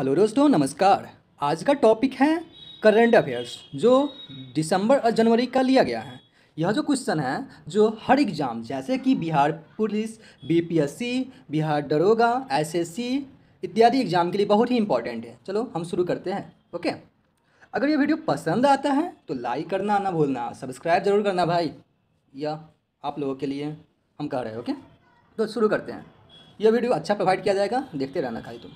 Hello दोस्तों, नमस्कार। आज का टॉपिक है करंट अफेयर्स, जो दिसंबर और जनवरी का लिया गया है। यह जो क्वेश्चन है, जो हर एग्ज़ाम जैसे कि बिहार पुलिस, बीपीएससी, बिहार दरोगा, एसएससी इत्यादि एग्ज़ाम के लिए बहुत ही इंपॉर्टेंट है। चलो हम शुरू करते हैं। ओके, अगर ये वीडियो पसंद आता है तो लाइक करना ना भूलना, सब्सक्राइब जरूर करना भाई। यह आप लोगों के लिए हम कह रहे हैं। ओके, तो शुरू करते हैं। यह वीडियो अच्छा प्रोवाइड किया जाएगा, देखते रहना खाली तुम।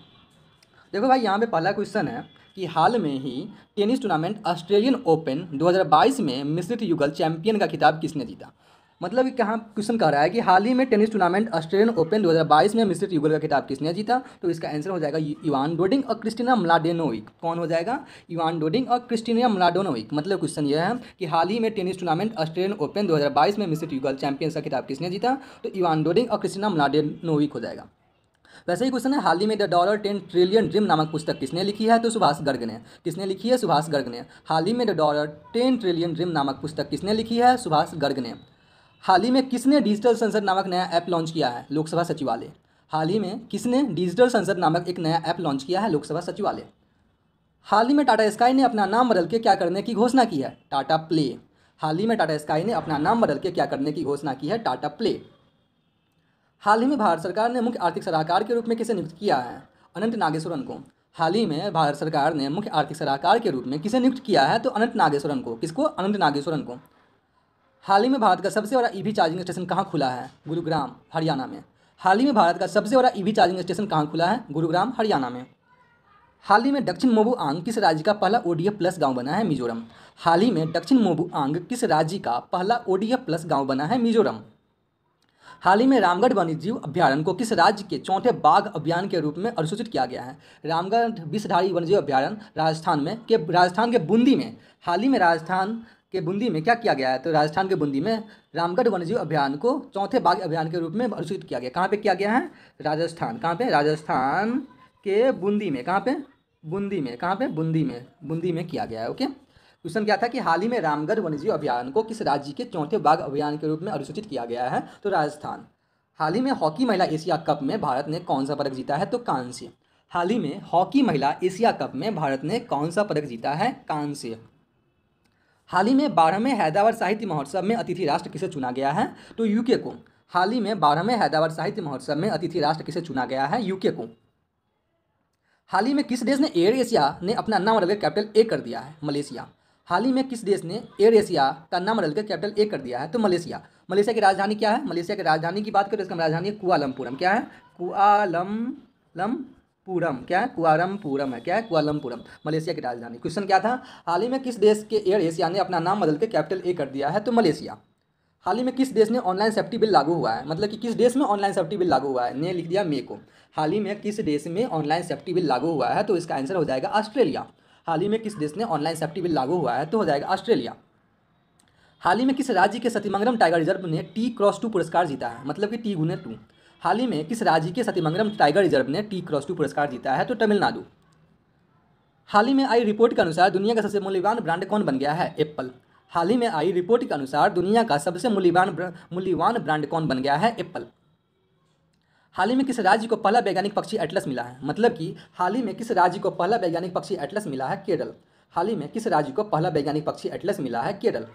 देखो भाई, यहाँ पे पहला क्वेश्चन है कि हाल में ही टेनिस टूर्नामेंट ऑस्ट्रेलियन ओपन 2022 में मिश्रित युगल चैंपियन का खिताब किसने जीता। मतलब कि कहाँ क्वेश्चन कह रहा है कि हाल ही में टेनिस टूर्नामेंट ऑस्ट्रेलियन ओपन 2022 में मिश्रित युगल का खिताब किसने जीता। तो इसका आंसर हो जाएगा इवान डोडिग और क्रिस्टिना म्लाडेनोविक। कौन हो जाएगा? इवान डोडिग और क्रिस्टिना म्लाडेनोविक। मतलब क्वेश्चन यह है कि हाल ही में टेनिस टूर्नामेंट ऑस्ट्रेलियन ओपन 2022 में मिश्रित युगल चैंपियन का खिताब किसने जीता। तो इवान डोडिग और क्रिस्टिना म्लाडेनोविक हो जाएगा। वैसे ही क्वेश्चन है, हाल ही में द डॉलर 10 ट्रिलियन ड्रीम नामक पुस्तक किसने लिखी है। तो सुभाष गर्ग ने। किसने लिखी है? सुभाष गर्ग ने। हाल ही में द डॉलर 10 ट्रिलियन ड्रीम नामक पुस्तक किसने लिखी है? सुभाष गर्ग ने। हाल ही में किसने डिजिटल संसद नामक नया ऐप लॉन्च किया है? लोकसभा सचिवालय। हाल ही में किसने डिजिटल संसद नामक एक नया ऐप लॉन्च किया है? लोकसभा सचिवालय। हाल ही में टाटा स्काई ने अपना नाम बदल के क्या करने की घोषणा की है? टाटा प्ले। हाल ही में टाटा स्काई ने अपना नाम बदल के क्या करने की घोषणा की है? टाटा प्ले। हाल ही में भारत सरकार ने मुख्य आर्थिक सलाहकार के रूप में किसे नियुक्त किया है? अनंत नागेश्वरन को। हाल ही में भारत सरकार ने मुख्य आर्थिक सलाहकार के रूप में किसे नियुक्त किया है? तो अनंत नागेश्वरन को। किसको? अनंत नागेश्वरन को। हाल ही में भारत का सबसे बड़ा ईवी चार्जिंग स्टेशन कहाँ खुला है? गुरुग्राम, हरियाणा में। हाल ही में भारत का सबसे बड़ा ईवी चार्जिंग स्टेशन कहाँ खुला है? गुरुग्राम, हरियाणा में। हाल ही में दक्षिण मोबुआंग किस राज्य का पहला ओडीएफ प्लस गांव बना है? मिजोरम। हाल ही में दक्षिण मोबुआंग किस राज्य का पहला ओडीएफ प्लस गांव बना है? मिजोरम। हाल ही में रामगढ़ वन्यजीव अभ्यारण्य को किस राज्य के चौथे बाघ अभियान के रूप में अधिसूचित किया गया है? रामगढ़ विषधारी वन्यजीव अभ्यारण्य राजस्थान के बूंदी में। हाल ही में राजस्थान के बूंदी में क्या किया गया है? तो राजस्थान के बूंदी में रामगढ़ वन्यजीव अभ्यारण्य को चौथे बाघ अभियान के रूप में अधिसूचित किया गया। कहाँ पे किया गया है? राजस्थान। कहाँ पे? राजस्थान के बूंदी में। कहाँ पे? बूंदी में। कहाँ पे? बूंदी में। बूंदी में किया गया है। ओके, क्वेश्चन क्या था कि हाल ही में रामगढ़ वन्यजीव अभियान को किस राज्य के चौथे बाघ अभियान के रूप में अधिसूचित किया गया है? तो राजस्थान। हाल ही में हॉकी महिला एशिया कप में भारत ने कौन सा पदक जीता है? तो कांस्य। हाल ही में हॉकी महिला एशिया कप में भारत ने कौन सा पदक जीता है? कांस्य। हाल ही में 12वें हैदराबाद साहित्य महोत्सव में अतिथि राष्ट्र किसे चुना गया है? तो यूके को। हाल ही में 12वें हैदराबाद साहित्य महोत्सव में अतिथि राष्ट्र किसे चुना गया है? यूके को। हाल ही में किस देश ने एयर एशिया ने अपना नाम बदलकर कैपिटल ए कर दिया है? मलेशिया। हाल ही में किस देश ने एयर एशिया का नाम बदलकर कैपिटल ए कर दिया है? तो मलेशिया। मलेशिया की राजधानी क्या है? मलेशिया की राजधानी की बात करें तो इसका राजधानी है कुआलमपुरम। क्या है? कुआलमपुरम। क्या है? कुआलमपुरम है। क्या है? कुआलमपुरम मलेशिया की राजधानी। क्वेश्चन क्या था? हाल ही में किस देश के एयर एशिया ने अपना नाम बदल के कैपिटल ए कर दिया है? तो मलेशिया। हाल ही में किस देश ने ऑनलाइन सेफ्टी बिल लागू हुआ है? मतलब कि किस देश में ऑनलाइन सेफ्टी बिल लागू हुआ है? ने लिख दिया मे को। हाल ही में किस देश में ऑनलाइन सेफ्टी बिल लागू हुआ है? तो इसका आंसर हो जाएगा ऑस्ट्रेलिया। हाल ही में किस देश ने ऑनलाइन सेफ्टी बिल लागू हुआ है? तो हो जाएगा ऑस्ट्रेलिया। हाल ही में किस राज्य के सतीमंगलम टाइगर रिजर्व ने T+2 पुरस्कार जीता है? मतलब कि T×2। हाल ही में किस राज्य के सतीमंगलम टाइगर रिजर्व ने T+2 पुरस्कार जीता है? तो तमिलनाडु। हाल ही में आई रिपोर्ट के अनुसार दुनिया का सबसे मूल्यवान ब्रांड कौन बन गया है? एप्पल। हाल ही में आई रिपोर्ट के अनुसार दुनिया का सबसे मूल्यवान ब्रांड कौन बन गया है? एप्पल। हाल ही में किस राज्य को पहला वैज्ञानिक पक्षी एटलस मिला है? मतलब कि हाल ही में किस राज्य को पहला वैज्ञानिक पक्षी एटलस मिला है? केरल। हाल ही में किस राज्य को पहला वैज्ञानिक पक्षी एटलस मिला है? केरल।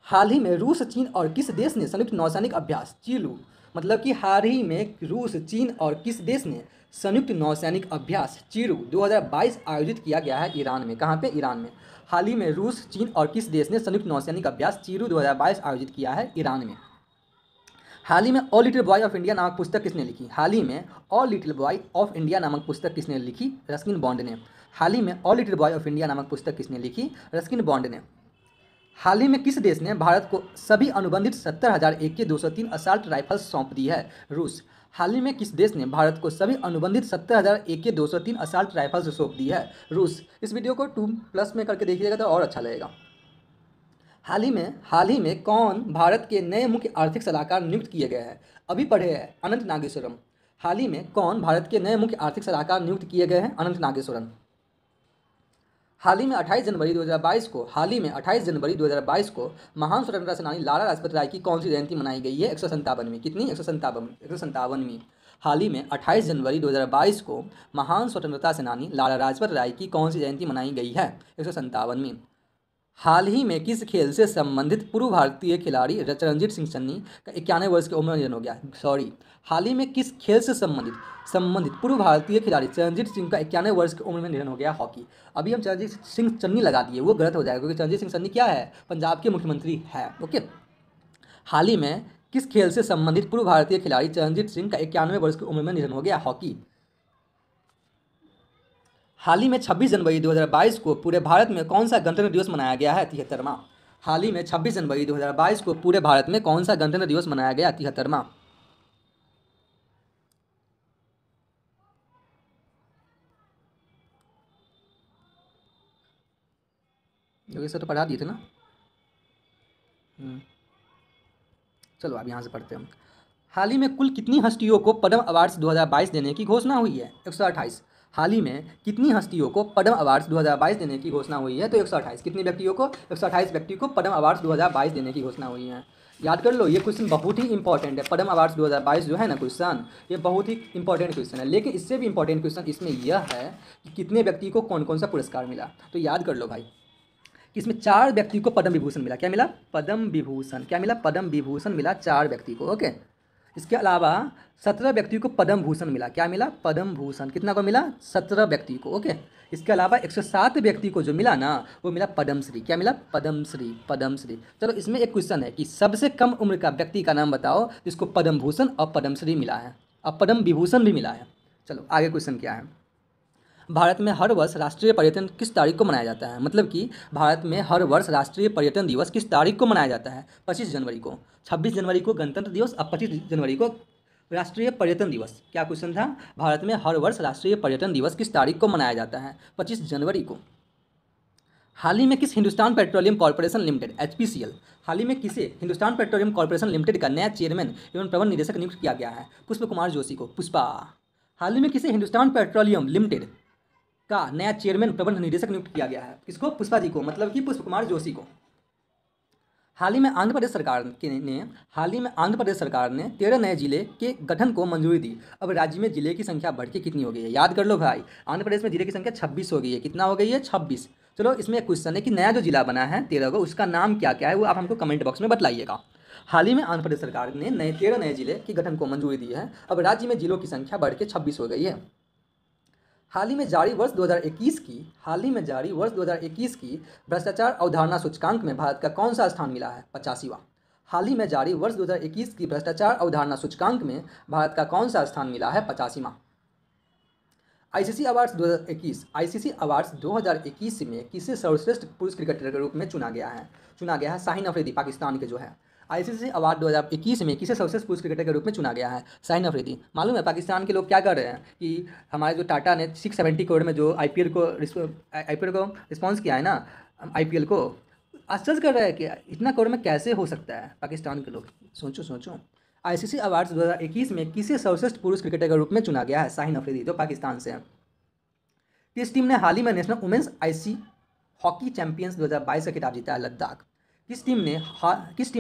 हाल ही में रूस, चीन और किस देश ने संयुक्त नौसैनिक अभ्यास चीलू। मतलब कि हाल ही में रूस, चीन और किस देश ने संयुक्त नौसैनिक अभ्यास चीरू 2022 आयोजित किया गया है? ईरान में। कहाँ पे? ईरान में। हाल ही में रूस, चीन और किस देश ने संयुक्त नौसैनिक अभ्यास चीरू 2022 आयोजित किया है? ईरान में। हाल ही में all little boy of India नामक पुस्तक किसने लिखी? हाल ही में all little boy of India नामक पुस्तक किसने लिखी? रस्किन बॉन्ड ने। हाल ही में all little boy of India नामक पुस्तक किसने लिखी? रस्किन बॉन्ड ने। हाल ही में किस देश ने भारत को सभी अनुबंधित 70,000 AK 203 असॉल्ट राइफल्स सौंप दी है? रूस। हाल ही में किस देश ने भारत को सभी अनुबंधित 70,000 AK 203 असॉल्ट राइफल्स सौंप दी है? रूस। इस वीडियो को 2+ में करके देखिएगा तो और अच्छा लगेगा। हाल ही में कौन भारत के नए मुख्य आर्थिक सलाहकार नियुक्त किए गए हैं? अभी पढ़े हैं, अनंत नागेश्वरम। हाल ही में कौन भारत के नए मुख्य आर्थिक सलाहकार नियुक्त किए गए हैं? अनंत नागेश्वरम। हाल ही में 28 जनवरी 2022 को महान स्वतंत्रता सेनानी लाला लाजपत राय की कौन सी जयंती मनाई गई है? 157वीं। कितनी? 157वीं। हाल ही में 28 जनवरी 2022 को महान स्वतंत्रता सेनानी लाला लाजपत राय की कौन सी जयंती मनाई गई है? 157वीं। हाल ही में किस खेल से संबंधित पूर्व भारतीय खिलाड़ी रणजीत सिंह सन्नी का 91 वर्ष की उम्र में निधन हो गया? सॉरी, हाल ही में किस खेल से संबंधित पूर्व भारतीय खिलाड़ी चरणजीत सिंह का 91 वर्ष की उम्र में निधन हो गया? हॉकी। अभी हम चरणजीत सिंह चन्नी लगा दिए, वो गलत हो जाएगा क्योंकि चरणजीत सिंह सन्नी क्या है? पंजाब के मुख्यमंत्री है। ओके, हाल ही में किस खेल से संबंधित पूर्व भारतीय खिलाड़ी चरणजीत सिंह का 91 वर्ष की उम्र में निधन हो गया? हॉकी। हाल ही में 26 जनवरी 2022 को पूरे भारत में कौन सा गणतंत्र दिवस मनाया गया है? 73वां। हाल ही में 26 जनवरी 2022 को पूरे भारत में कौन सा गणतंत्र दिवस मनाया गया? 73वां। योगी सर तो पढ़ा दिए थे ना। चलो अब यहाँ से पढ़ते हैं। हाल ही में कुल कितनी हस्तियों को पद्म अवार्ड्स 2022 देने की घोषणा हुई है? 128। हाल ही में कितनी हस्तियों को पद्म अवार्ड्स 2022 देने की घोषणा हुई है? तो 128। कितने व्यक्तियों को? 128 व्यक्ति को पद्म अवार्ड्स 2022 देने की घोषणा हुई है। याद कर लो, ये क्वेश्चन बहुत ही इंपॉर्टेंट है। पद्म अवार्ड्स 2022 जो है ना क्वेश्चन, ये बहुत ही इंपॉर्टेंट क्वेश्चन है। लेकिन इससे भी इंपॉर्टेंट क्वेश्चन इसमें यह है कि कितने व्यक्ति को कौन कौन सा पुरस्कार मिला। तो याद कर लो भाई कि इसमें 4 व्यक्ति को पद्म विभूषण मिला। क्या मिला? पद्म विभूषण। क्या मिला? पद्म विभूषण मिला 4 व्यक्ति को। ओके, इसके अलावा 17 व्यक्ति को पद्म भूषण मिला। क्या मिला? पद्म भूषण। कितना को मिला? 17 व्यक्ति को। ओके, इसके अलावा 107 व्यक्ति को जो मिला ना वो मिला पद्मश्री। क्या मिला? पद्मश्री। पद्मश्री। चलो इसमें एक क्वेश्चन है कि सबसे कम उम्र का व्यक्ति का नाम बताओ जिसको पद्म भूषण और पद्मश्री मिला है और पद्म विभूषण भी मिला है। चलो आगे क्वेश्चन क्या है? भारत में हर वर्ष राष्ट्रीय पर्यटन किस तारीख को मनाया जाता है? मतलब कि भारत में हर वर्ष राष्ट्रीय पर्यटन दिवस किस तारीख को मनाया जाता है? 25 जनवरी को। 26 जनवरी को गणतंत्र दिवस और 25 जनवरी को राष्ट्रीय पर्यटन दिवस। क्या क्वेश्चन था? भारत में हर वर्ष राष्ट्रीय पर्यटन दिवस किस तारीख को मनाया जाता है? 25 जनवरी को। हाल ही में किस Hindustan petroleum corporation limited HPCL हाल ही में किसे हिंदुस्तान पेट्रोलियम कॉर्पोरेशन लिमिटेड का नया चेयरमैन एवं प्रबंध निदेशक नियुक्त किया गया है? पुष्प कुमार जोशी को। पुष्पा। हाल ही में किसे हिंदुस्तान पेट्रोलियम लिमिटेड का नया चेयरमैन प्रबंध निदेशक नियुक्त किया गया है? किसको? पुष्पा जी को, मतलब कि पुष्प कुमार जोशी को। हाल ही में आंध्र प्रदेश सरकार ने 13 नए जिले के गठन को मंजूरी दी। अब राज्य में जिले की संख्या बढ़ के कितनी हो गई है? याद कर लो भाई, आंध्र प्रदेश में जिले की संख्या 26 हो गई है। कितना हो गई है? 26। चलो इसमें एक क्वेश्चन है कि नया जो जिला बना है 13 को, उसका नाम क्या क्या है वो आप हमको कमेंट बॉक्स में बतलाइएगा। हाल ही में आंध्र प्रदेश सरकार ने 13 नए जिले के गठन को मंजूरी दी है। अब राज्य में जिलों की संख्या बढ़ के 26 हो गई है। हाल ही में जारी वर्ष 2021 की भ्रष्टाचार अवधारणा सूचकांक में भारत का कौन सा स्थान मिला है? 85वां। हाल ही में जारी वर्ष 2021 की भ्रष्टाचार अवधारणा सूचकांक में भारत का कौन सा स्थान मिला है? 85वां। आईसीसी अवार्ड्स 2021 में किसे सर्वश्रेष्ठ पुरुष क्रिकेटर के रूप में चुना गया है? शाहीन अफरीदी, पाकिस्तान के जो है। आईसीसी अवार्ड 2021 में किसे सर्वश्रेष्ठ पुरुष क्रिकेटर के रूप में चुना गया है? शाहीन अफरीदी। मालूम है पाकिस्तान के लोग क्या कर रहे हैं कि हमारे जो टाटा ने 670 करोड़ में जो आईपीएल को रिस्पॉन्स किया है ना, आईपीएल को, आश्चर्य कर रहा है कि इतना करोड़ में कैसे हो सकता है। पाकिस्तान के लोग सोचो। आईसीसी अवार्ड्स 2021 में किसे सर्वश्रेष्ठ पुरुष क्रिकेटर के रूप में चुना गया है? शाहीन अफरीदी, जो पाकिस्तान से है। किस टीम ने हाल ही में national women's ice hockey champions 2022 का खिताब जीता है? लद्दाख। किस टीम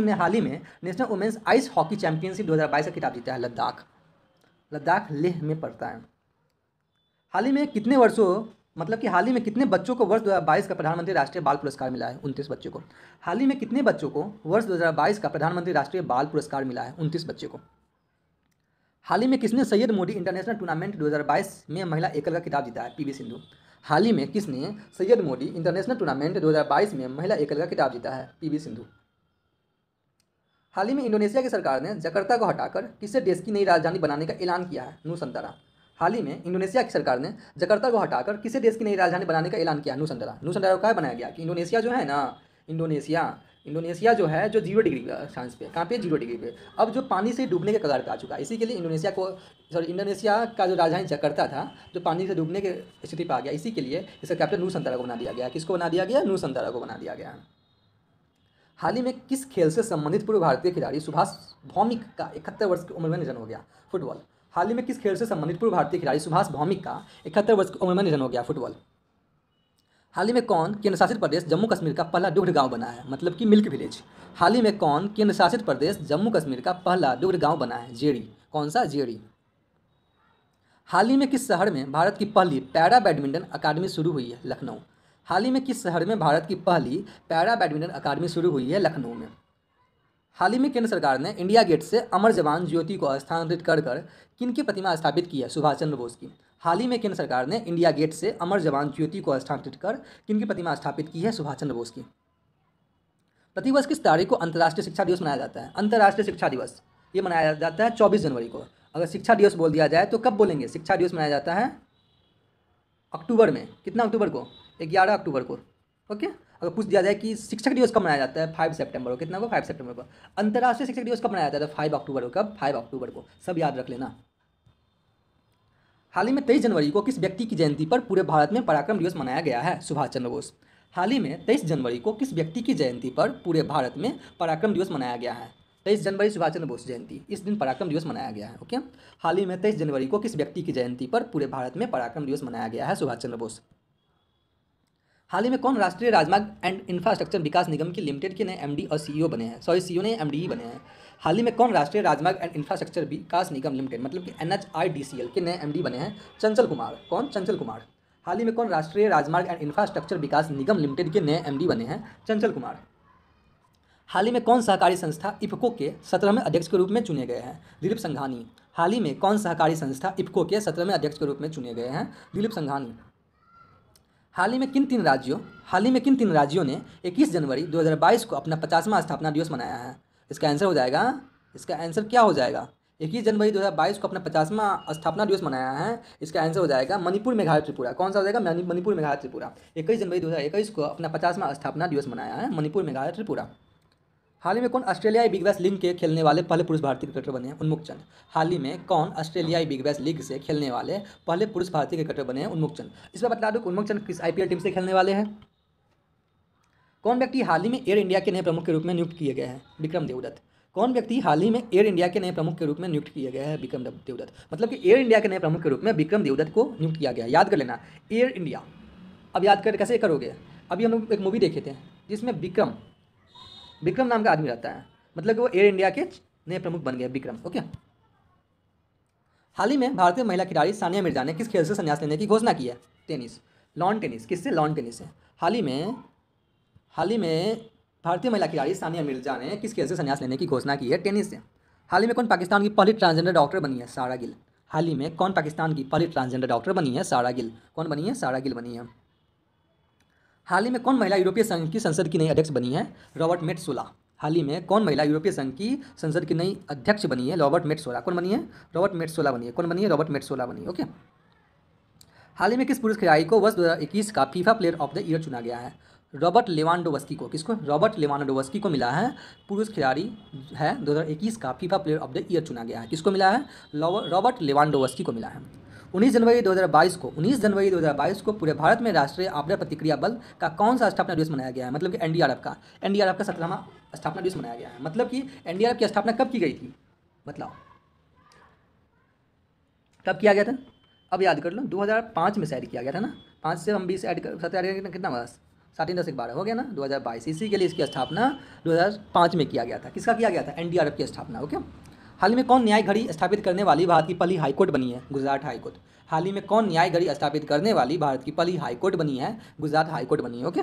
ने हाल ही में national women's ice hockey championship 2022 का खिताब जीता है? लद्दाख लेह में पड़ता है। हाल ही में कितने बच्चों को वर्ष 2022 का प्रधानमंत्री राष्ट्रीय बाल पुरस्कार मिला है? 29 बच्चों को। हाल ही में कितने बच्चों को वर्ष 2022 का प्रधानमंत्री राष्ट्रीय बाल पुरस्कार मिला है? 29 बच्चों को। हाल ही में किसने सैयद मोदी इंटरनेशनल टूर्नामेंट 2022 में महिला एकल का खिताब जीता है? पीवी सिंधु। हाल ही में किसने सैयद मोदी इंटरनेशनल टूर्नामेंट 2022 में महिला एकल का खिताब जीता है? पीवी सिंधु। हाल ही में इंडोनेशिया की सरकार ने जकार्ता को हटाकर किसे देश की नई राजधानी बनाने का ऐलान किया है? नूसंतरा। हाल ही में इंडोनेशिया की सरकार ने जकार्ता को हटाकर किसे देश की नई राजधानी बनाने का ऐलान किया? नूसंतरा। नूसंतरा को क्या बनाया गया कि इंडोनेशिया जो है ना, इंडोनेशिया जो है, जो 0 डिग्री चांस पे, कहाँ पे? 0 डिग्री पे, अब जो पानी से डूबने के कगार पे आ चुका है। इसी के लिए इंडोनेशिया का जो राजधानी जकार्ता था, जो पानी से डूबने के स्थिति पर आ गया, इसी के लिए इसका कैप्टन नूसंतरा को बना दिया गया। किसको बना दिया गया? नूसंतरा को बना दिया गया। हाल ही में किस खेल से संबंधित पूर्व भारतीय खिलाड़ी सुभाष भौमिक का 71 वर्ष की उम्र में निधन हो गया? फुटबॉल। हाल ही में किस खेल से संबंधित पूर्व भारतीय खिलाड़ी सुभाष भौमिक का 71 वर्ष की उम्र में निधन हो गया? फुटबॉल। हाल ही में कौन केंद्र शासित प्रदेश जम्मू कश्मीर का पहला दुग्ध गांव बना है? मतलब कि मिल्क विलेज। हाल ही में कौन केंद्र शासित प्रदेश जम्मू कश्मीर का पहला दुग्ध गांव बना है? जेडी। कौन सा? जेडी। हाल ही में किस शहर में भारत की पहली पैरा बैडमिंटन अकादमी शुरू हुई है? लखनऊ। हाल ही में किस शहर में भारत की पहली पैरा बैडमिंटन अकादमी शुरू हुई है? लखनऊ में। हाल ही में केंद्र सरकार ने इंडिया गेट से अमर जवान ज्योति को स्थानांतरित कर किन की प्रतिमा स्थापित की है? सुभाष चंद्र बोस की। हाल ही में केंद्र सरकार ने इंडिया गेट से अमर जवान ज्योति को स्थानांतरित कर किन की प्रतिमा स्थापित की है? सुभाष चंद्र बोस की। प्रतिवर्ष किस तारीख को अंतर्राष्ट्रीय शिक्षा दिवस मनाया जाता है? अंतर्राष्ट्रीय शिक्षा दिवस ये मनाया जाता है 24 जनवरी को। अगर शिक्षा दिवस बोल दिया जाए तो कब बोलेंगे? शिक्षा दिवस मनाया जाता है अक्टूबर में। कितना अक्टूबर को? 11 अक्टूबर को। ओके। अगर पूछ दिया जाए कि शिक्षक दिवस कब मनाया जाता है? 5 सितंबर को। कितना को? 5 सितंबर को। अंतर्राष्ट्रीय शिक्षक दिवस कब मनाया जाता है? 5 अक्टूबर को। कब? 5 अक्टूबर को। सब याद रख लेना। हाल ही में 23 जनवरी को किस व्यक्ति की जयंती पर पूरे भारत में पराक्रम दिवस मनाया गया है? सुभाष चंद्र बोस। हाल ही में 23 जनवरी को किस व्यक्ति की जयंती पर पूरे भारत में पराक्रम दिवस मनाया गया है? 23 जनवरी सुभाष चंद्र बोस जयंती, इस दिन पराक्रम दिवस मनाया गया है। ओके। हाल ही में 23 जनवरी को किस व्यक्ति की जयंती पर पूरे भारत में पराक्रम दिवस मनाया गया है? सुभाष चंद्र बोस। हाल ही में कौन राष्ट्रीय राजमार्ग एंड इंफ्रास्ट्रक्चर विकास निगम के लिमिटेड के नए एमडी और सीईओ बने हैं? सॉरी, सीईओ नहीं, एमडी ही बने हैं। हाल ही में कौन राष्ट्रीय राजमार्ग and infrastructure Vikas Nigam limited मतलब कि NHIDCL के नए एमडी बने हैं? चंचल कुमार। कौन? चंचल कुमार। हाल ही में कौन राष्ट्रीय राजमार्ग and infrastructure Vikas Nigam limited के नए एमडी बने हैं? चंचल कुमार। हाल ही में कौन सहकारी संस्था इफको के 17वें अध्यक्ष के रूप में चुने गए हैं? दिलीप संघानी। हाल ही में कौन सहकारी संस्था इफको के 17वें अध्यक्ष के रूप में चुने गए हैं? दिलीप संघानी। हाल ही में किन तीन राज्यों ने 21 जनवरी 2022 को अपना 50वां स्थापना दिवस मनाया है? इसका आंसर हो जाएगा, इसका आंसर क्या हो जाएगा? 21 जनवरी 2022 को अपना 50वां स्थापना दिवस मनाया है। इसका आंसर हो जाएगा मणिपुर, मेघालय, त्रिपुरा। कौन सा हो जाएगा? मणिपुर, मेघालय, त्रिपुरा। 21 जनवरी 2021 को अपना 50वां स्थापना दिवस मनाया है मणिपुर, मेघालय, त्रिपुरा। हाल ही में कौन ऑस्ट्रेलियाई बिग बैश लीग के खेलने वाले पहले पुरुष भारतीय क्रिकेटर बने हैं? उन्मुक्त चंद। हाल ही में कौन ऑस्ट्रेलियाई बिग बैश लीग से खेलने वाले पहले पुरुष भारतीय क्रिकेटर बने हैं? उन्मुक्त चंद। इस पर बता दो कि उन्मुक्त चंद किस IPL टीम से खेलने वाले हैं? कौन व्यक्ति हाल ही में एयर इंडिया के नए प्रमुख के रूप में नियुक्त किए गए हैं? विक्रम देवदत्त। कौन व्यक्ति हाल ही में एयर इंडिया के नए प्रमुख के रूप में नियुक्त किए गए हैं? विक्रम देवदत्त। मतलब कि एयर इंडिया के नए प्रमुख के रूप में विक्रम देवदत्त को नियुक्त किया गया। याद कर लेना, एयर इंडिया। अब याद कर कैसे करोगे? अभी हम लोग एक मूवी देखे थे जिसमें विक्रम नाम का आदमी रहता है, मतलब कि वो एयर इंडिया के नए प्रमुख बन गए, विक्रम। ओके। हाल ही में भारतीय महिला खिलाड़ी सानिया मिर्जा ने किस खेल से संन्यास लेने की घोषणा की है? Tennis, lawn tennis. किससे? लॉन टेनिस से। हाल ही में भारतीय महिला खिलाड़ी सानिया मिर्जा ने किस खेल से संन्यास लेने की घोषणा की है? टेनिस से। हाल ही में कौन पाकिस्तान की पहली ट्रांसजेंडर डॉक्टर बनी है? सारा गिल। हाल ही में कौन पाकिस्तान की पहली ट्रांसजेंडर डॉक्टर बनी है? सारा गिल। कौन बनी है? सारा गिल बनी है। हाल ही में कौन महिला यूरोपीय संघ की संसद की नई अध्यक्ष बनी है? Robert Metsola. हाल ही में कौन महिला यूरोपीय संघ की संसद की नई अध्यक्ष बनी है? Robert Metsola. कौन बनी है? रॉबर्ट मेट्सोला बनी है। कौन बनी है? रॉबर्ट मेट्सोला बनी है। ओके। हाल ही में किस पुरुष खिलाड़ी को वर्ष 2021 का FIFA player of the year चुना गया है? रॉबर्ट लेवांडोवस्की को। किसको? रॉबर्ट लेवांडोवस्की को मिला है, पुरुष खिलाड़ी है, 2021 का FIFA player of the year चुना गया है। किसको मिला है? रॉबर्ट लेवांडोवस्की को मिला है। 19 जनवरी 2022 को पूरे भारत में राष्ट्रीय आपदा प्रतिक्रिया बल का कौन सा स्थापना दिवस मनाया गया है? मतलब कि NDRF का 17वां स्थापना दिवस मनाया गया है। मतलब कि NDRF की स्थापना कब की गई थी? बताओ कब किया गया था? अब याद कर लो, 2005 में शायद किया गया था ना। 5 से हम 20 ऐड कर 7 ऐड करना कितना बस 7 10 12 हो गया ना, 2022। इसी के लिए इसकी स्थापना 2005 में किया गया था। किसका किया गया था? NDRF की स्थापना। ओके। हाल ही में कौन न्याय घड़ी स्थापित करने वाली भारत की पहली हाईकोर्ट बनी है? गुजरात हाईकोर्ट। हाल ही में कौन न्याय घड़ी स्थापित करने वाली भारत की पहली हाईकोर्ट बनी है? गुजरात हाईकोर्ट बनी है। ओके।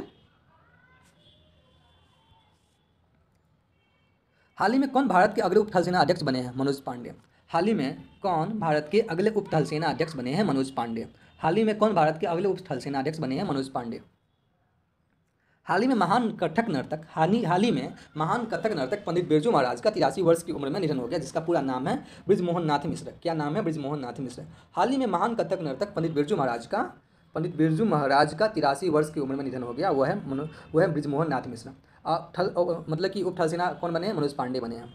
हाल ही में कौन भारत के अगले उप थल सेना अध्यक्ष बने हैं? मनोज पांडे। हाल ही में कौन भारत के अगले उप थल सेना अध्यक्ष बने हैं? मनोज पांडे। हाल ही में कौन भारत के अगले उप थल सेना अध्यक्ष बने हैं? मनोज पांडे। हाल ही में महान कथक नर्तक पंडित बिरजू महाराज का 83 वर्ष की उम्र में निधन हो गया, जिसका पूरा नाम है बृजमोहन नाथ मिश्र। क्या नाम है? बृजमोहन नाथ मिश्र। हाल ही में महान कथक नर्तक पंडित बिरजू महाराज का 83 वर्ष की उम्र में निधन हो गया, वो है बृजमोहन नाथ मिश्र। मतलब कि उप थल सेना कौन बने हैं? मनोज पांडे बने हैं।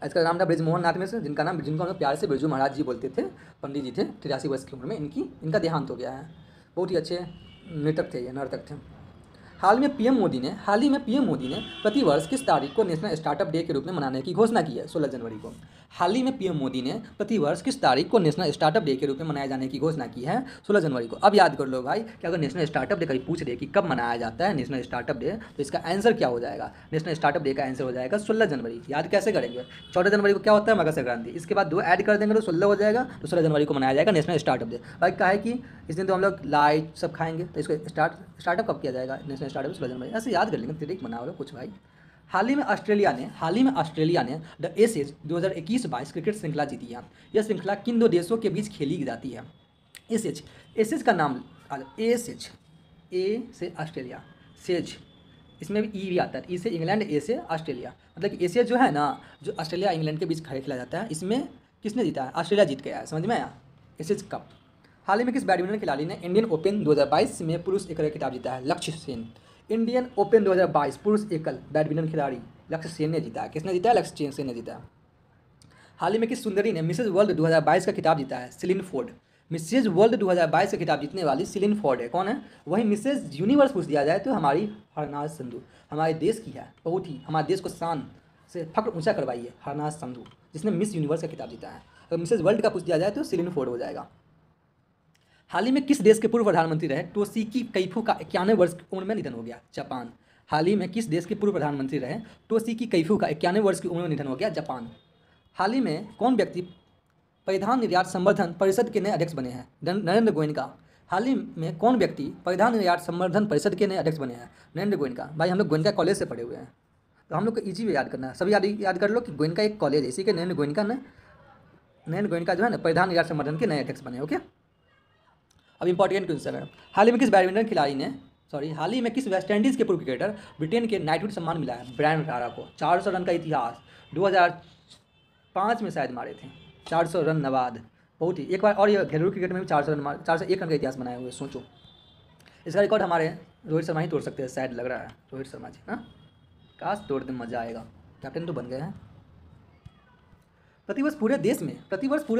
इसका नाम था बृजमोहन नाथ मिश्र, जिनको हम लोग प्यार से बिरजू महाराज जी बोलते थे। पंडित जी थे, 83 वर्ष की उम्र में इनका देहांत हो गया है। बहुत ही अच्छे नर्तक थे। हाल ही में पीएम मोदी ने प्रतिवर्ष किस तारीख को नेशनल स्टार्टअप डे के रूप में मनाने की घोषणा की है? 16 जनवरी को। हाल ही में पीएम मोदी ने प्रतिवर्ष किस तारीख को नेशनल स्टार्टअप डे के रूप में मनाए जाने की घोषणा की है? 16 जनवरी को। अब याद कर लो भाई कि अगर नेशनल स्टार्टअप डे कभी पूछ दे कि कब मनाया जाता है नेशनल स्टार्टअप डे, तो इसका आंसर क्या हो जाएगा? नेशनल स्टार्टअप डे का आंसर हो जाएगा 16 जनवरी। याद कैसे करेंगे? 14 जनवरी को क्या होता है? मकर संक्रांति। इसके बाद 2 ऐड कर देंगे तो 16 हो जाएगा, तो 16 जनवरी को मनाया जाएगा नेशनल स्टार्टअप डे। भाई क्या है कि इस दिन तो हम लोग लाइट सब खाएंगे, तो इसको स्टार्टअप कब किया जाएगा? नेशनल स्टार्टअप 16 जनवरी। ऐसे याद कर लेंगे, ट्रिक बनाओ लो कुछ भाई। हाल ही में ऑस्ट्रेलिया ने द एसेज 2021-22 क्रिकेट श्रृंखला जीती है। यह श्रृंखला किन 2 देशों के बीच खेली जाती है? एसेज का नाम एसेज, ए से ऑस्ट्रेलिया, सेज, इसमें भी ई भी आता है। ई से इंग्लैंड, ए से ऑस्ट्रेलिया, मतलब कि एशिया जो है ना, जो ऑस्ट्रेलिया इंग्लैंड के बीच खेला जाता है, इसमें किसने जीता है? ऑस्ट्रेलिया जीत गया है। समझ में आया? Asia cup. हाल ही में किस बैडमिंटन खिलाड़ी ने इंडियन ओपन 2022 में पुरुष एकल खिताब जीता है? लक्ष्य सेन। इंडियन ओपन 2022 पुरुष एकल बैडमिंटन खिलाड़ी लक्ष्य सेन ने जीता है। किसने जीता है? लक्ष्य सेन ने जीता है। हाल ही में किस सुंदरी ने मिसेज वर्ल्ड 2022 का खिताब जीता है? सिलिन फोर्ड। मिसेज वर्ल्ड 2022 का खिताब जीतने वाली सिलिन फोर्ड है। कौन है? वही मिसेज यूनिवर्स पूछ दिया जाए तो हमारी हरनाज संधू, हमारे देश की है, बहुत ही हमारे देश को शान से फख्र ऊंचा करवाई है हरनाज संधू, जिसने मिस यूनिवर्स का खिताब जीता है। अगर मिसेज वर्ल्ड का पूछ दिया जाए तो सिलिन फोर्ड हो जाएगा। हाल ही में किस देश के पूर्व प्रधानमंत्री रहे टोशिकी कैफू का 91 वर्ष की उम्र में निधन हो गया? जापान। हाल ही में किस देश के पूर्व प्रधानमंत्री रहे टोशिकी कैफू का 91 वर्ष की उम्र में निधन हो गया? जापान। हाल ही में कौन व्यक्ति परिधान निर्यात संवर्धन परिषद के नए अध्यक्ष बने हैं? नरेंद्र गोयनका। हाल ही में कौन व्यक्ति परिधान निर्यात संवर्धन परिषद के नए अध्यक्ष बने हैं? नरेंद्र गोयनका। भाई हम लोग गोयनका कॉलेज से पढ़े हुए हैं, तो हम लोग को ईजी वे याद करना है। सभी याद कर लो कि गोयनका एक कॉलेज है, इसी के नरेंद्र गोयनका जो है ना परिधान निर्यात संवर्धन के नए अध्यक्ष बने। ओके, अब इंपॉर्टेंट क्वेश्चन है। हाल ही में किस बैडमिंटन खिलाड़ी ने हाल ही में किस वेस्ट इंडीज़ के पूर्व क्रिकेटर ब्रिटेन के नाइटहुड सम्मान मिला है? ब्रायन लारा को। 400 रन का इतिहास 2005 में शायद मारे थे, 400 रन नवाद, बहुत ही। एक बार और ये घरेलू क्रिकेट में भी 401 रन का इतिहास बनाए हुए। सोचो, इसका रिकॉर्ड हमारे रोहित शर्मा ही तोड़ सकते हैं शायद, लग रहा है रोहित शर्मा जी। हाँ, काश तोड़ दे, मज़ा आएगा, कैप्टन तो बन गए हैं। प्रतिवर्ष पूरे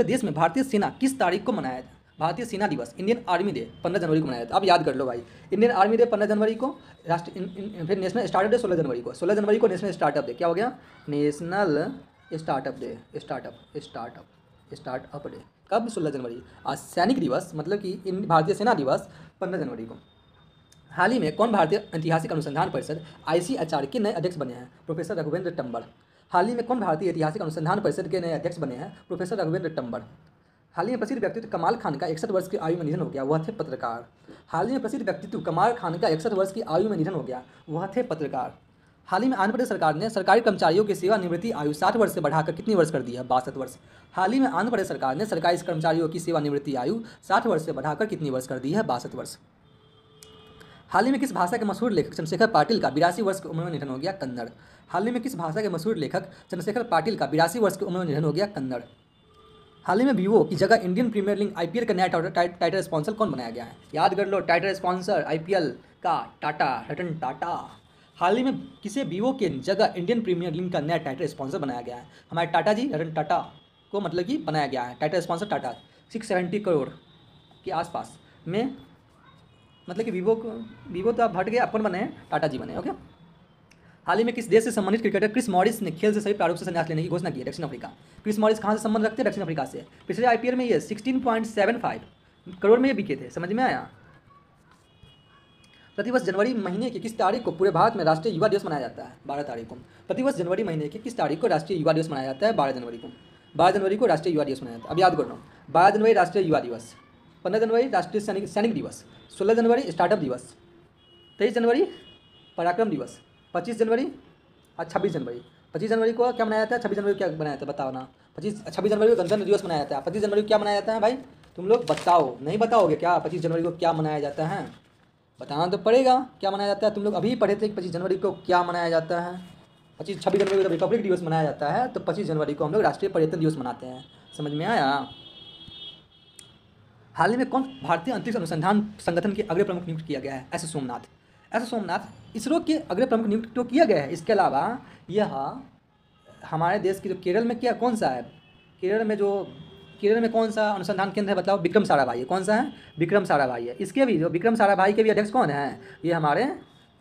देश में भारतीय सेना किस तारीख को मनाया था? भारतीय सेना दिवस, इंडियन आर्मी डे 15 जनवरी को मनाया था। अब याद कर लो भाई, इंडियन आर्मी डे 15 जनवरी को, फिर नेशनल स्टार्टअप डे 16 जनवरी को। 16 जनवरी को नेशनल स्टार्टअप डे। क्या हो गया? National startup day, startup day कब? 16 जनवरी। आज सैनिक दिवस मतलब कि भारतीय सेना दिवस 15 जनवरी को। हाल ही में कौन भारतीय ऐतिहासिक अनुसंधान परिषद ICHR के नए अध्यक्ष बने हैं? प्रोफेसर रघुवेंद्र टंबर। हाल ही में कौन भारतीय ऐतिहासिक अनुसंधान परिषद के नए अध्यक्ष बने हैं? प्रोफेसर रघुवेंद्र टंबर। हाल ही में प्रसिद्ध व्यक्तित्व कमाल खान का 61 वर्ष की आयु में निधन हो गया, वह थे पत्रकार। हाल ही में प्रसिद्ध व्यक्तित्व कमाल खान का 61 वर्ष की आयु में निधन हो गया, वह थे पत्रकार। हाल ही में आंध्र प्रदेश सरकार ने सरकारी कर्मचारियों की सेवानिवृत्ति आयु 60 वर्ष से बढ़ाकर कितनी वर्ष कर दी है? 62 वर्ष। हाल ही में आंध्र प्रदेश सरकार ने सरकारी कर्मचारियों की सेवानिवृत्ति आयु 60 वर्ष से बढ़ाकर कितनी वर्ष कर दी है? 62 वर्ष। हाल ही में किस भाषा के मशहूर लेखक चंद्रशेखर पाटिल का 82 वर्ष की उम्र में निधन हो गया? कन्नड़। हाल ही में किस भाषा के मशहूर लेखक चंद्रशेखर पाटिल का 82 वर्ष की उम्र में निधन हो गया? कन्नड़। हाल ही में वीवो की जगह इंडियन प्रीमियर लीग IPL का नया टाइटल स्पॉन्सर कौन बनाया गया है? याद कर लो, टाइटल स्पॉन्सर IPL का टाटा, रतन टाटा। हाल ही में किसे वीवो के जगह इंडियन प्रीमियर लीग का नया टाइटल स्पॉन्सर बनाया गया है? हमारे टाटा जी, रतन टाटा को मतलब कि बनाया गया है टाइटल स्पॉन्सर टाटा। 670 करोड़ के आसपास में, मतलब कि वीवो तो आप हट गए, अपन बने हैं, टाटा जी बने। ओके। हाल ही में किस देश से संबंधित क्रिकेटर क्रिस मॉरिस ने खेल से सभी प्रारूप से संन्यास लेने की घोषणा की है? दक्षिण अफ्रीका। क्रिस मॉरिस कहाँ से संबंध रखते हैं? दक्षिण अफ्रीका से। पिछले IPL में ये 16.75 करोड़ में ये बिके थे। समझ में आया? प्रतिवर्ष जनवरी महीने की किस तारीख को पूरे भारत में राष्ट्रीय युवा दिवस मनाया जाता है? 12 तारीख को। प्रतिवर्ष जनवरी महीने की किस तारीख को राष्ट्रीय युवा दिवस मनाया जाता है? 12 जनवरी को। 12 जनवरी को राष्ट्रीय युवा दिवस मनाया जाता है। अब याद कर लो, 12 जनवरी राष्ट्रीय युवा दिवस, 15 जनवरी राष्ट्रीय सैनिक दिवस, 16 जनवरी स्टार्टअप दिवस, 23 जनवरी पराक्रम दिवस, 25 जनवरी और 26 जनवरी। 25 जनवरी को क्या मनाया जाता है? 26 जनवरी को क्या बनाया जाता है बताओ ना। 26 जनवरी को गणतंत्र दिवस मनाया जाता है। 25 जनवरी को क्या मनाया जाता है भाई? तुम लोग बताओ, नहीं बताओगे क्या? 25 जनवरी को क्या मनाया जाता है? बताना तो पड़ेगा क्या मनाया जाता है। तुम लोग अभी पढ़े थे कि 25 जनवरी को क्या मनाया जाता है। 26 जनवरी को रिपब्लिक दिवस मनाया जाता है, तो 25 जनवरी को हम लोग राष्ट्रीय पर्यटन दिवस मनाते हैं। समझ में आया? हाल ही में कौन भारतीय अंतरिक्ष अनुसंधान संगठन के अग्रणी प्रमुख नियुक्त किया गया है? एस सोमनाथ इसरो के अग्रणी प्रमुख नियुक्त तो किया गया है। इसके अलावा यह हमारे देश की जो केरल में क्या कौन सा है, केरल में कौन सा अनुसंधान केंद्र है बताओ? विक्रम साराभाई है। कौन सा है? विक्रम साराभाई है। इसके भी जो विक्रम साराभाई के भी अध्यक्ष कौन है? ये हमारे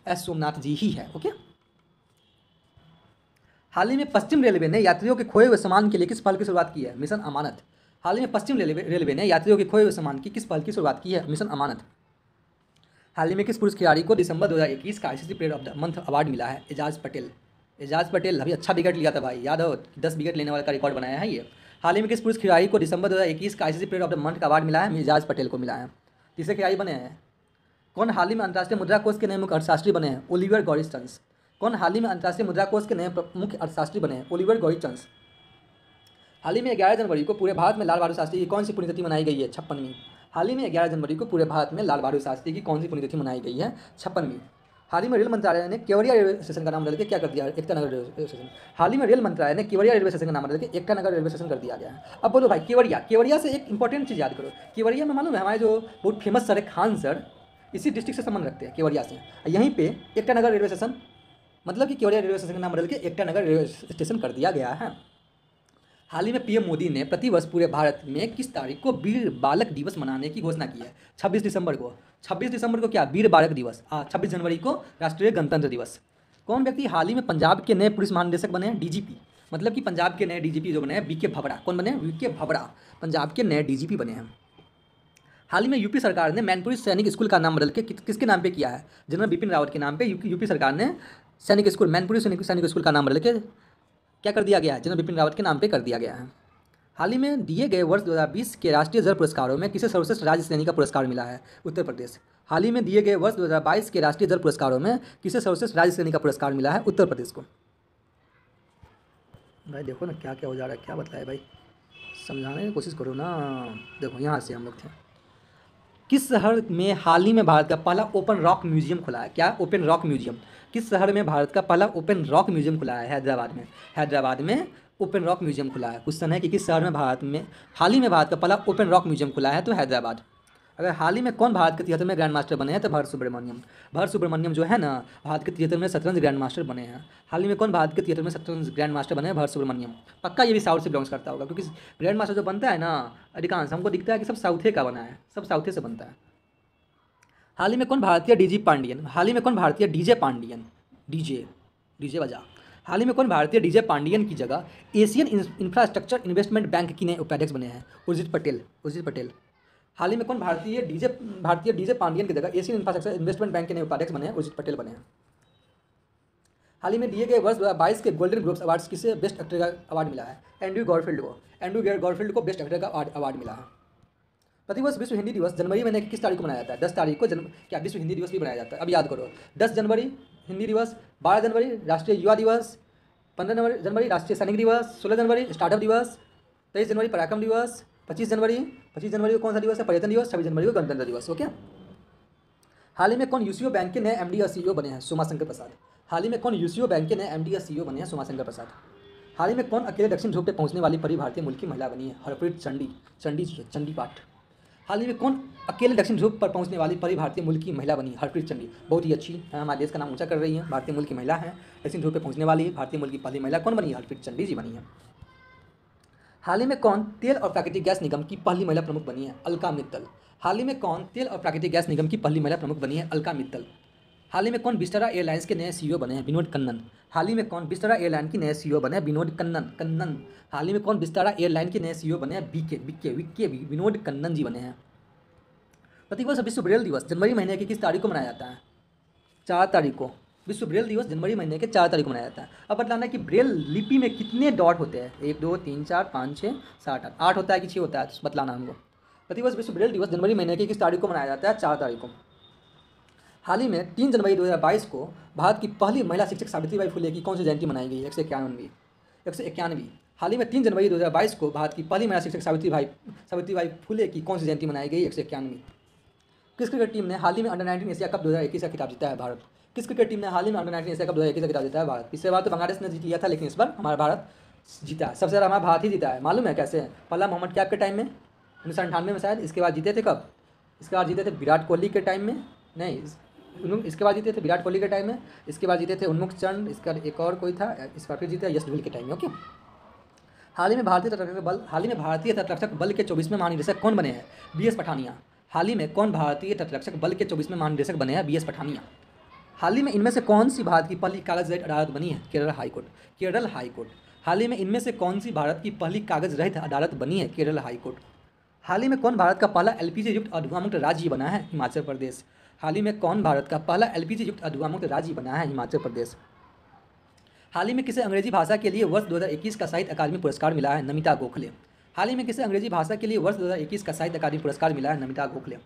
एस सोमनाथ जी ही है। ओके। हाल ही में पश्चिम रेलवे ने यात्रियों के खोए हुए सामान के लिए किस पहल की शुरुआत की है? मिशन अमानत। हाल ही में पश्चिम रेलवे ने यात्रियों के खोए हुए सामान की किस पहल की शुरुआत की है? मिशन अमानत। हाल ही में किस पुरुष खिलाड़ी को दिसंबर 2021 का ICC player of the month award मिला है? एजाज पटेल। एजाज पटेल अभी अच्छा विकेट लिया था भाई, याद हो, 10 विकेट लेने वाला का रिकॉर्ड बनाया है ये। हाल ही में किस पुरुष खिलाड़ी को दिसंबर 2021 का ICC player of the month का अवार्ड मिला है? एजाज पटेल को मिला है। तीसरे खिलाड़ी बने हैं कौन हाल ही में अंतर्राष्ट्रीय मुद्रा कोष के नए मुख्य अर्थशास्त्री बने हैं? ओलिवर गॉरिस्टन्स। कौन हाल ही में अंतर्राष्ट्रीय मुद्रा कोष के नए मुख्य अर्थशास्त्री बने हैं? ओलिवर गॉरिस्टन्स। हाल ही में 11 जनवरी को पूरे भारत में लाल बहादुर शास्त्री की कौन सी पुण्यतिथि मनाई गई है? 56वीं। हाल ही में 11 जनवरी को पूरे भारत में लाल बहादुर शास्त्री की कौन सी पुण्यतिथि मनाई गई है? 56वीं। हाल ही में रेल मंत्रालय ने केवड़िया रेलवे स्टेशन का नाम बदल के क्या कर दिया? Ekta Nagar railway station. हाल ही में रेल मंत्रालय ने केवड़िया रेलवे स्टेशन का नाम बदल के एकता नगर रेलवे स्टेशन कर दिया गया है। अब बोलो भाई, केवड़िया से एक इंपॉर्टेंट चीज़ याद करो। केवड़िया में मालूम है हमारे जो बहुत फेमस सर है खान सर, इसी डिस्ट्रिक्ट से संबंध रखते हैं केवड़िया से। यहीं पे एकता नगर रेलवे स्टेशन, मतलब कि केवड़िया रेलवे स्टेशन का नाम बदल के एकता नगर रेलवे स्टेशन कर दिया गया है। हाल ही में पीएम मोदी ने प्रतिवर्ष पूरे भारत में किस तारीख को वीर बालक दिवस मनाने की घोषणा की है? 26 दिसंबर को। 26 दिसंबर को क्या वीर बालक दिवस? 26 जनवरी को राष्ट्रीय गणतंत्र दिवस। कौन व्यक्ति हाल ही में पंजाब के नए पुलिस महानिदेशक बने हैं? डीजीपी। मतलब कि पंजाब के नए डीजीपी जो बने हैं बीके भवरा। कौन बने? बीके भवरा पंजाब के नए डीजीपी बने हैं। हाल ही में यूपी सरकार ने मैनपुरी सैनिक स्कूल का नाम बदल के किसके नाम पे किया है? जनरल बिपिन रावत के नाम पे यूपी सरकार ने सैनिक स्कूल, मैनपुरी सैनिक स्कूल का नाम बदल के क्या कर दिया गया है? जनरल बिपिन रावत के नाम पे कर दिया गया है। हाल ही में दिए गए वर्ष 2020 के राष्ट्रीय जल पुरस्कारों में किसे सर्वश्रेष्ठ राज्य श्रेणी का पुरस्कार मिला है? उत्तर प्रदेश। हाल ही में दिए गए वर्ष 2022 के राष्ट्रीय जल पुरस्कारों में किसे सर्वश्रेष्ठ राज्य श्रेणी का पुरस्कार मिला है? उत्तर प्रदेश को। भाई देखो ना क्या क्या हो जा रहा है, क्या बताए भाई, समझाने की कोशिश करो ना। देखो यहाँ से हम लोग थे। किस शहर में हाल ही में भारत का पहला ओपन रॉक म्यूजियम खुला है? क्या? Open rock museum. किस शहर में भारत का पहला ओपन रॉक म्यूजियम खुला है? हैदराबाद में। हैदराबाद में ओपन रॉक म्यूजियम खुला है। क्वेश्चन है कि किस शहर में हाल ही में भारत का पहला ओपन रॉक म्यूजियम खुला है? तो हैदराबाद। अगर हाल ही में कौन भारत के 73 में ग्रैंड मास्टर बने हैं? तो भरत सुब्रमण्यम। भरत सुब्रमण्यम जो है ना, भारत के 73 में शतरंज ग्रैंड मास्टर बने हैं। हाल ही में कौन भारत के 73 में शतरंज ग्रैंड मास्टर बने हैं? भरत सुब्रमण्यम। पक्का ये भी साउथ से बिलोंग्स करता होगा, क्योंकि ग्रैंड मास्टर जो बनता है ना, अधिकांश हमको दिखता है कि सब साउथे का बना है, सब साउथे से बनता है। हाल ही में कौन भारतीय डीजे पांडियन डीजे बजा। हाल ही में कौन भारतीय डीजे पांडियन की जगह एशियन इंफ्रास्ट्रक्चर इन्वेस्टमेंट बैंक की नए उपाध्यक्ष बने हैं? उर्जित पटेल। हाल ही में कौन भारतीय डीजे पांडियन की जगह एशियन इंफ्रास्ट्रक्चर इन्वेस्टमेंट बैंक के नए उपाध्यक्ष बने हैं? उर्जित पटेल बने हैं। हाल ही में दिए गए वर्ष 2022 के गोल्डन ग्लोब्स अवार्ड्स किसे बेस्ट एक्टर का अवार्ड मिला है? एंड्रयू गॉरफील्ड को बेस्ट एक्टर का अवार्ड मिला है। प्रतिवर्ष विश्व हिंदी दिवस जनवरी महीने की किस तारीख को मनाया जाता है? 10 तारीख को क्या विश्व हिंदी दिवस भी मनाया जाता है? अब याद करो, 10 जनवरी हिंदी दिवस, 12 जनवरी राष्ट्रीय युवा दिवस, 15 जनवरी राष्ट्रीय सैनिक दिवस, 16 जनवरी स्टार्टअप दिवस, 23 जनवरी पराक्रम दिवस, 25 जनवरी को कौन सा दिवस है? पर्यटन दिवस, 26 जनवरी को गणतंत्र दिवस। ओके। हाल ही में कौन यूसीओ बैंक के नए एमडी और सीईओ बने हैं? सोमाशंकर प्रसाद। हाल ही में कौन यूसीओ बैंक के नए एमडी और सीईओ बने हैं? सोमाशंकर प्रसाद। हाल ही में कौन अकेले दक्षिण ध्रुव पर पहुंचने वाली पहली भारतीय मूल की महिला बनी है? हरप्रीत चंडी पाठ। हाल ही में कौन अकेले दक्षिण ध्रुव पर पहुंचने वाली पहली भारतीय मूल की महिला बनी? हरप्रीत चंडी। बहुत ही अच्छी है, हमारे देश का नाम ऊंचा कर रही है, भारतीय मूल की महिला है, दक्षिण ध्रुव पर पहुंचने वाली भारतीय मूल की पहली महिला कौन बनी? हरप्रीत चंडी जी बनी है। हाल ही में कौन तेल और प्राकृतिक गैस निगम की पहली महिला प्रमुख बनी है? अलका मित्तल। हाल ही में कौन तेल और प्राकृतिक गैस निगम की पहली महिला प्रमुख बनी है? अलका मित्तल। हाल ही में कौन विस्तारा एयरलाइंस के नए सीईओ बने हैं? विनोद कन्नन। हाल ही में कौन विस्तारा एयरलाइन के नए सीईओ बने हैं? विनोद कन्नन। हाल ही में कौन विस्तारा एयरलाइन के नए सीईओ बने हैं? विनोद कन्नन जी बने हैं। प्रतिवर्ष विश्व ब्रेल दिवस जनवरी महीने की किस तारीख को मनाया जाता है? 4 तारीख को। विश्व ब्रेल दिवस जनवरी महीने के 4 तारीख को मनाया जाता है। अब बतलाना है कि ब्रेल लिपि में कितने डॉट होते हैं? 1 2 3 4 5 6 7 8 8 होता है कि 6 होता है? तो बतलाना हमको। प्रतिवर्ष विश्व ब्रेल दिवस जनवरी महीने की किस तारीख को मनाया जाता है? 4 तारीख को। हाल ही में 3 जनवरी 2022 को भारत की पहली महिला शिक्षक सावित्रीबाई फुले की कौन सी जयंती मनाई गई? 191वीं। हाल ही में 3 जनवरी 2022 को भारत की पहली महिला शिक्षक सावित्रीबाई फुले की कौन सी जयंती मनाई गई? 191वीं। किस क्रिकेट टीम ने हाल ही में अंडर 19 एशिया कप 2021 का खिताब जीता है? भारत। किस क्रिकेट टीम ने हाल ही में अंडर 19 एशिया कप 2021 का खिताब जीता है? भारत। पिछले बार तो बांग्लादेश ने जीत लिया था, लेकिन इस बार हमारा भारत जीता है। सबसे ज़्यादा हमारा भारत ही जीता है। मालूम है कैसे? पहला मोहम्मद कैफ के टाइम में 1998 में शायद। इसके बाद जीते थे कब? इसके बाद जीते थे विराट कोहली के टाइम में, नहीं इसके बाद जीते थे विराट कोहली के टाइम में। इसके बाद जीते थे उन्मुक्त चंद, इसका एक और कोई था, इस बार फिर जीते यश धुल के टाइम में। ओके। हाल ही में भारतीय तटरक्षक बल के 24वें महानिदेशक कौन बने हैं? BS पठानिया। हाल ही में कौन भारतीय तटरक्षक बल के 24वें महानिदेशक बने हैं? BS पठानिया। हाल ही में इनमें से कौन सी भारत की पहली कागज रहित अदालत बनी है? Kerala high court. Kerala high court. हाल ही में इनमें से कौन सी भारत की पहली कागज रहित अदालत बनी है? Kerala high court. हाल ही में कौन भारत का पहला एलपीजी युक्त और धुआं मुक्त राज्य बना है? हिमाचल प्रदेश। हाल ही में कौन भारत का पहला एलपीजी युक्त और धुआं मुक्त राज्य बना है? हिमाचल प्रदेश। हाल ही में किसे अंग्रेजी भाषा के लिए वर्ष 2021 का साहित्य अकादमी पुरस्कार मिला है? नमिता गोखले। हाल ही में किसे अंग्रेजी भाषा के लिए वर्ष 2021 का साहित्य अकादमी पुरस्कार मिला है? नमिता गोखले।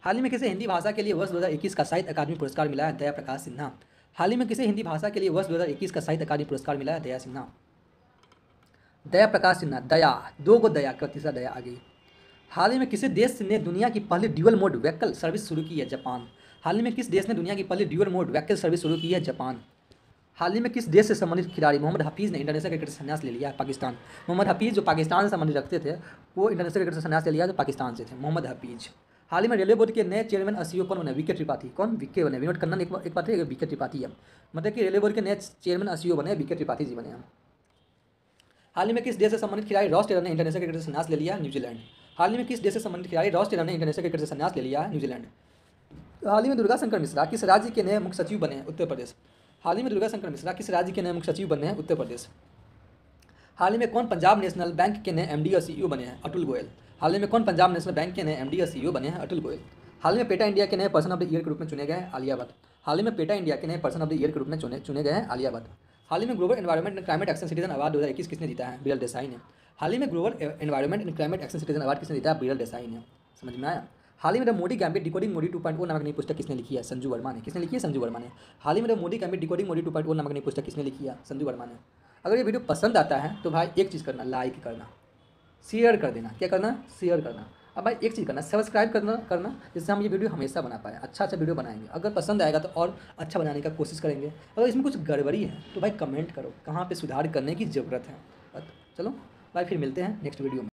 हाल ही में किसे हिंदी भाषा के लिए वर्ष 2021 का साहित्य अकादमी पुरस्कार मिला है? दया प्रकाश सिन्हा। हाल ही में किसे हिंदी भाषा के लिए वर्ष 2021 का साहित्य अकादमी पुरस्कार मिला है? दया सिन्हा। दया प्रकाश सिन्हा। दया, दो गो दया का तीसरा दया आ गई। हाल ही में किसी देश ने दुनिया की पहली ड्यूअल मोड व्हीकल सर्विस शुरू की है? जापान। हाल ही में किस देश ने दुनिया की पहली ड्यूअल मोड व्हीकल सर्विस शुरू की है? जापान। हाल ही में किस देश से संबंधित खिलाड़ी मोहम्मद हफीज़ ने इंटरनेशनल क्रिकेट से संन्यास ले लिया है? पाकिस्तान। मोहम्मद हफीज़ जो पाकिस्तान से संबंधित रखते थे वो इंटरनेशनल क्रिकेट से संन्यास ले लिया जो पाकिस्तान से थे, मोहम्मद हफीज़। हाल ही में रेलवे बोर्ड के नए चेयरमैन एसईओ कौन बने? वीके त्रिपाठी। कौन? वीके बने। विनोद कन्नन एक बात है, वीके त्रिपाठी है। मतलब कि रेलवे बोर्ड के नए चेयरमैन एसईओ बने वीके त्रिपाठी जी बने हैं। हाल ही में किस देश से संबंधित खिलाड़ी रॉस टेलर ने इंटरनेशनल क्रिकेट से संन्यास ले लिया? न्यूजीलैंड। हाल ही में किस देश से संबंधित खिलाड़ी रॉस टेलर ने इंटरनेशनल क्रिकेट से संन्यास ले लिया है? न्यूजीलैंड। हाल ही में दुर्गा शंकर मिश्रा किस राज्य के नए मुख्य सचिव बने हैं? उत्तर प्रदेश। हाल ही में दुर्गा शंकर मिश्रा किस राज्य के नए मुख्य सचिव बने हैं? उत्तर प्रदेश। हाल ही में कौन पंजाब नेशनल बैंक के नए एमडी और सीईओ बने हैं? अतुल गोयल। हाल ही में कौन पंजाब नेशनल बैंक के नए एमडी और सीईओ बने हैं? अतुल गोयल। हाल ही में पेटा इंडिया के नए पर्सन ऑफ द ईयर के रूप में चुने गए हैं? आलिया भट्ट। हाल ही में पेटा इंडिया के नए पर्सन ऑफ द ईयर के रूप में चुने गए हैं? आलिया भट्ट। हाल ही में global environment and climate action citizen award 2021 किसने जीता है? बिरल देसाई ने। हाल ही में global environment and climate action citizen award किसने जीता है? बिरल देसाई ने। समझ में आया? हाल ही में the Modi gambit decoding Modi 2.0 नामक नई पुस्तक किसने लिखी है? संजू वर्मा ने। किसने लिखी है? संजू वर्मा ने। हाल ही में the Modi gambit decoding Modi 2.0 नामक नई पुस्तक किसने लिखी है? संजू वर्मा ने। अगर ये वीडियो पसंद आता है तो भाई एक चीज़ करना, लाइक करना, शेयर कर देना। क्या करना? शेयर करना। अब भाई एक चीज़ करना, सब्सक्राइब करना जिससे हम ये वीडियो हमेशा बना पाए। अच्छा चीडियो बनाएंगे, अगर पसंद आएगा तो और अच्छा बनाने का कोशिश करेंगे। अगर इसमें कुछ गड़बड़ी है तो भाई कमेंट करो, कहाँ पे सुधार करने की ज़रूरत है। चलो भाई फिर मिलते हैं नेक्स्ट वीडियो में।